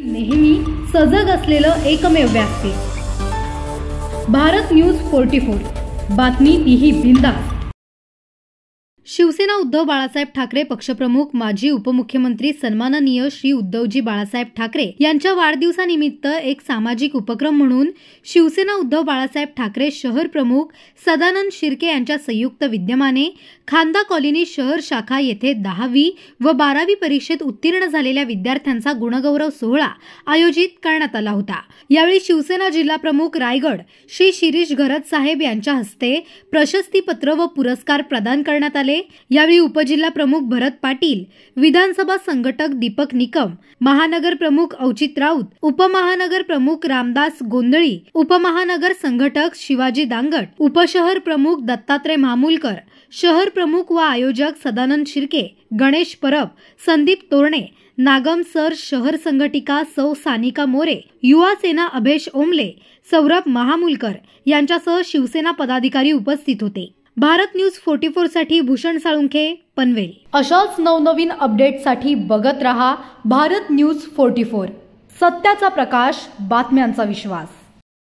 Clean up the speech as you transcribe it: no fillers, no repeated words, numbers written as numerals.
नेहमी सजग असलेलं एकमेव व्यासपीठ भारत न्यूज 44 बातमी तीही बिंदास। शिवसेना उद्धव बाळासाहेब ठाकरे पक्षप्रमुख माजी उपमुख्यमंत्री सन्माननीय श्री उद्धवजी बाळासाहेब ठाकरे यांच्या वाढदिवसानिमित्त एक सामाजिक उपक्रम म्हणून शिवसेना उद्धव बाळासाहेब ठाकरे शहर प्रमुख सदानंद शिर्के यांच्या संयुक्त विद्यमाने खांदा कॉलनी शहर शाखा येथे 10वी व 12वी परीक्षेत उत्तीर्ण झालेल्या विद्यार्थ्यांचा गुणगौरव सोहळा आयोजित करण्यात आला होता। यावेळी शिवसेना जिल्हा प्रमुख रायगड श्री शिरीष घरत साहेब यांच्या हस्ते प्रशस्तीपत्र व पुरस्कार प्रदान करण्यात आले। यावेळी उपजिल्हा प्रमुख भरत पाटील, विधानसभा संघटक दीपक निकम, महानगर प्रमुख औचित राऊत, उपमहानगर प्रमुख रामदास गोंधळी, उपमहानगर संघटक शिवाजी दांगट, उपशहर प्रमुख दत्तात्रय मामुलकर, शहर प्रमुख व आयोजक सदानंद शिर्के, गणेश परब, संदीप तोरणे, नागम सर शहर संघटिका सौ सानिका मोरे, युवा सेना अभेश ओमले, सौरभ महामुलकर यांच्यासह शिवसेना पदाधिकारी उपस्थित होते। भारत न्यूज 44 साठी भूषण साळुंखे, पनवेल। अशाच नवनवीन अपडेटसाठी बघत रहा भारत न्यूज 44, सत्याचा प्रकाश, बातम्यांचा विश्वास।